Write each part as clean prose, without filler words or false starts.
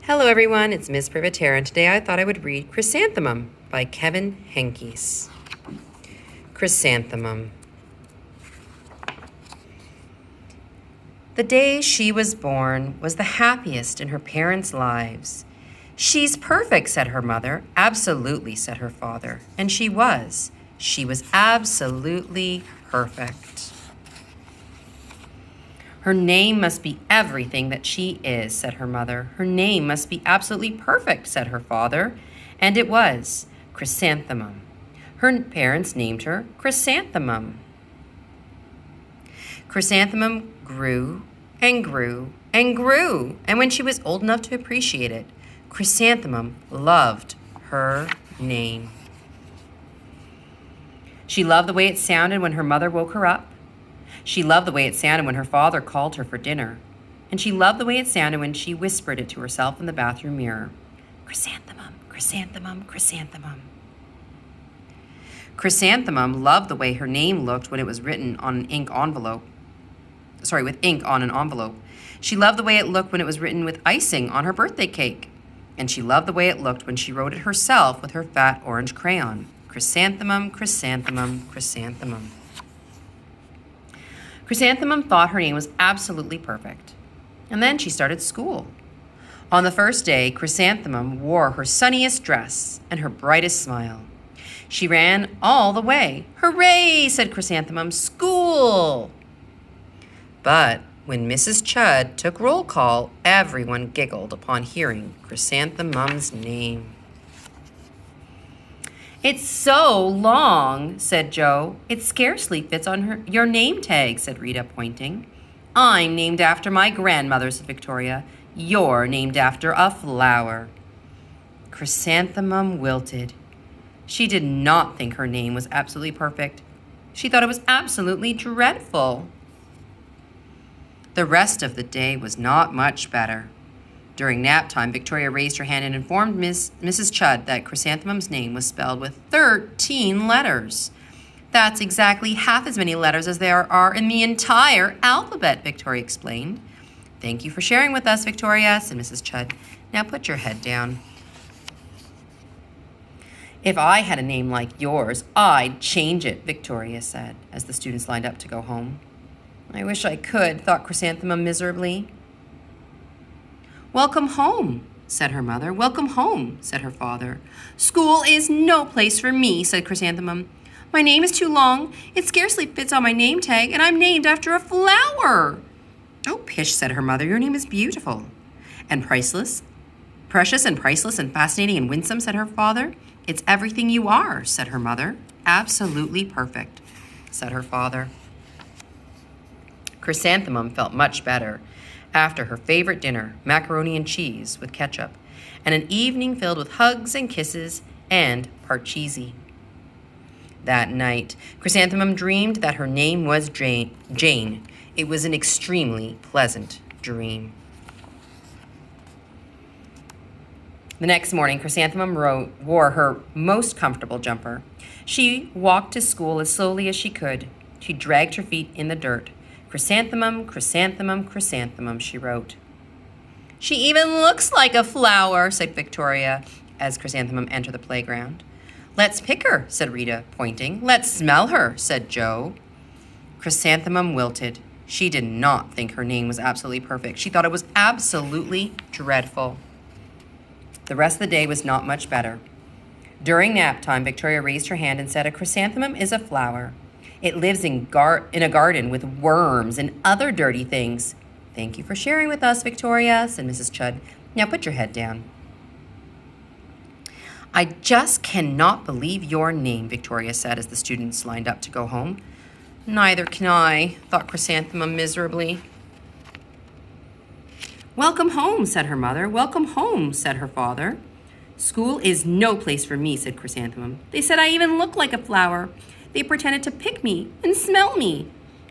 Hello everyone, it's Ms. Privatera, and today I thought I would read Chrysanthemum by Kevin Henkes. Chrysanthemum. The day she was born was the happiest in her parents' lives. She's perfect, said her mother. Absolutely, said her father. And she was. She was absolutely perfect. Her name must be everything that she is, said her mother. Her name must be absolutely perfect, said her father. And it was, Chrysanthemum. Her parents named her Chrysanthemum. Chrysanthemum grew and grew and grew, and when she was old enough to appreciate it, Chrysanthemum loved her name. She loved the way it sounded when her mother woke her up. She loved the way it sounded when her father called her for dinner. And she loved the way it sounded when she whispered it to herself in the bathroom mirror. Chrysanthemum, chrysanthemum, chrysanthemum. Chrysanthemum loved the way her name looked when it was written on an ink envelope. With ink on an envelope. She loved the way it looked when it was written with icing on her birthday cake. And she loved the way it looked when she wrote it herself with her fat orange crayon. Chrysanthemum, chrysanthemum, chrysanthemum. Chrysanthemum thought her name was absolutely perfect. And then she started school. On the first day, Chrysanthemum wore her sunniest dress and her brightest smile. She ran all the way. Hooray, said Chrysanthemum, school! But when Mrs. Chud took roll call, everyone giggled upon hearing Chrysanthemum's name. It's so long, said Joe. It scarcely fits on your name tag, said Rita, pointing. I'm named after my grandmother, said Victoria. You're named after a flower. Chrysanthemum wilted. She did not think her name was absolutely perfect. She thought it was absolutely dreadful. The rest of the day was not much better. During nap time, Victoria raised her hand and informed Mrs. Chud that Chrysanthemum's name was spelled with 13 letters. That's exactly half as many letters as there are in the entire alphabet, Victoria explained. Thank you for sharing with us, Victoria, said Mrs. Chud. Now put your head down. If I had a name like yours, I'd change it, Victoria said, as the students lined up to go home. I wish I could, thought Chrysanthemum miserably. Welcome home, said her mother. Welcome home, said her father. School is no place for me, said Chrysanthemum. My name is too long. It scarcely fits on my name tag, and I'm named after a flower. Oh, pish, said her mother. Your name is beautiful. And priceless, precious and priceless and fascinating and winsome, said her father. It's everything you are, said her mother. Absolutely perfect, said her father. Chrysanthemum felt much better after her favorite dinner, macaroni and cheese with ketchup, and an evening filled with hugs and kisses and parcheesi. That night, Chrysanthemum dreamed that her name was Jane. It was an extremely pleasant dream. The next morning, Chrysanthemum wore her most comfortable jumper. She walked to school as slowly as she could. She dragged her feet in the dirt. Chrysanthemum, chrysanthemum, chrysanthemum, she wrote. She even looks like a flower, said Victoria, as Chrysanthemum entered the playground. Let's pick her, said Rita, pointing. Let's smell her, said Joe. Chrysanthemum wilted. She did not think her name was absolutely perfect. She thought it was absolutely dreadful. The rest of the day was not much better. During nap time, Victoria raised her hand and said, a chrysanthemum is a flower. It lives in a garden with worms and other dirty things. Thank you for sharing with us, Victoria, said Mrs. Chud. Now put your head down. I just cannot believe your name, Victoria said as the students lined up to go home. Neither can I, thought Chrysanthemum miserably. Welcome home, said her mother. Welcome home, said her father. School is no place for me, said Chrysanthemum. They said I even look like a flower. They pretended to pick me and smell me.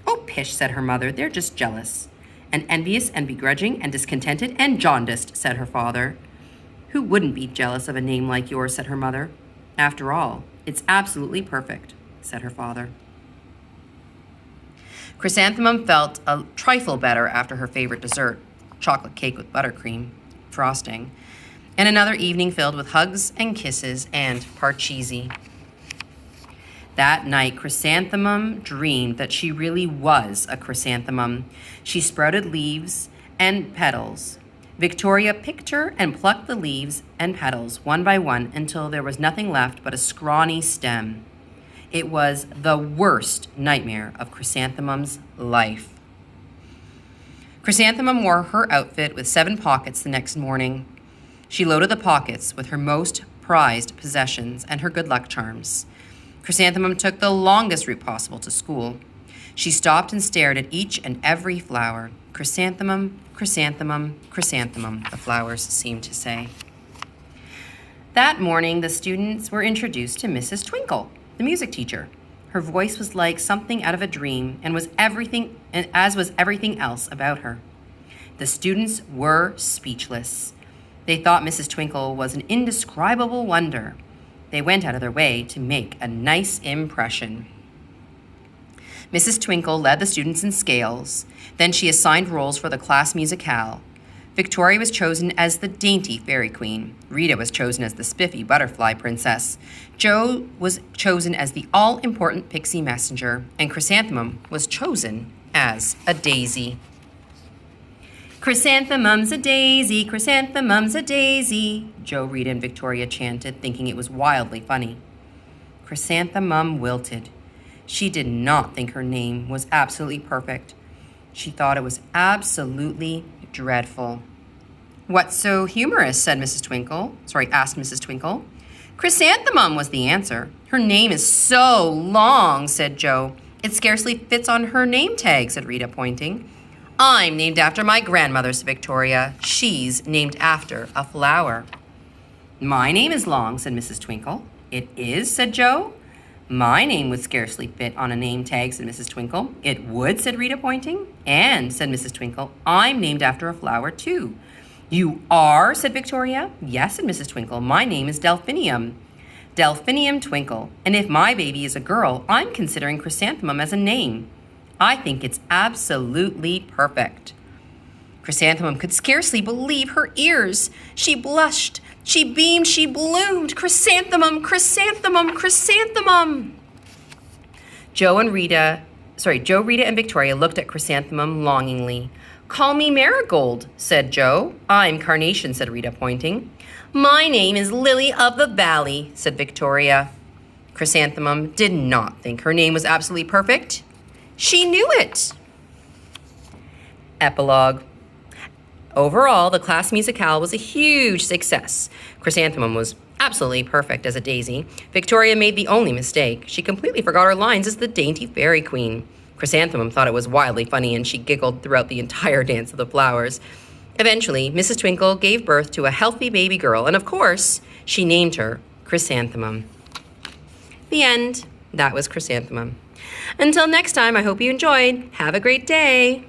Oh, pish, said her mother. They're just jealous. And envious and begrudging and discontented and jaundiced, said her father. Who wouldn't be jealous of a name like yours, said her mother. After all, it's absolutely perfect, said her father. Chrysanthemum felt a trifle better after her favorite dessert, chocolate cake with buttercream. frosting, and another evening filled with hugs and kisses and parcheesi. That night, Chrysanthemum dreamed that she really was a chrysanthemum. She sprouted leaves and petals. Victoria picked her and plucked the leaves and petals one by one until there was nothing left but a scrawny stem. It was the worst nightmare of Chrysanthemum's life. Chrysanthemum wore her outfit with 7 pockets the next morning. She loaded the pockets with her most prized possessions and her good luck charms. Chrysanthemum took the longest route possible to school. She stopped and stared at each and every flower. Chrysanthemum, chrysanthemum, chrysanthemum, the flowers seemed to say. That morning, the students were introduced to Mrs. Twinkle, the music teacher. Her voice was like something out of a dream and as was everything else about her. The students were speechless. They thought Mrs. Twinkle was an indescribable wonder. They went out of their way to make a nice impression. Mrs. Twinkle led the students in scales. Then she assigned roles for the class musicale. Victoria was chosen as the dainty fairy queen. Rita was chosen as the spiffy butterfly princess. Jo was chosen as the all-important pixie messenger. And Chrysanthemum was chosen as a daisy. Chrysanthemum's a daisy, chrysanthemum's a daisy, Jo, Rita, and Victoria chanted, thinking it was wildly funny. Chrysanthemum wilted. She did not think her name was absolutely perfect. She thought it was absolutely dreadful. What's so humorous, asked Mrs. Twinkle. Chrysanthemum was the answer. Her name is so long, said Jo. It scarcely fits on her name tag, said Rita, pointing. I'm named after my grandmother, said Victoria. She's named after a flower. My name is long, said Mrs. Twinkle. It is, said Jo. My name would scarcely fit on a name tag, said Mrs. Twinkle. It would, said Rita, pointing. And, said Mrs. Twinkle, I'm named after a flower, too. You are, said Victoria. Yes, said Mrs. Twinkle. My name is Delphinium. Delphinium Twinkle. And if my baby is a girl, I'm considering Chrysanthemum as a name. I think it's absolutely perfect. Chrysanthemum could scarcely believe her ears. She blushed. She beamed, she bloomed. Chrysanthemum, chrysanthemum, chrysanthemum. Jo, Rita, and Victoria looked at Chrysanthemum longingly. Call me Marigold, said Jo. I'm Carnation, said Rita, pointing. My name is Lily of the Valley, said Victoria. Chrysanthemum did not think her name was absolutely perfect. She knew it. Epilogue. Overall, the class musicale was a huge success. Chrysanthemum was absolutely perfect as a daisy. Victoria made the only mistake. She completely forgot her lines as the dainty fairy queen. Chrysanthemum thought it was wildly funny, and she giggled throughout the entire dance of the flowers. Eventually, Mrs. Twinkle gave birth to a healthy baby girl, and of course, she named her Chrysanthemum. The end. That was Chrysanthemum. Until next time, I hope you enjoyed. Have a great day.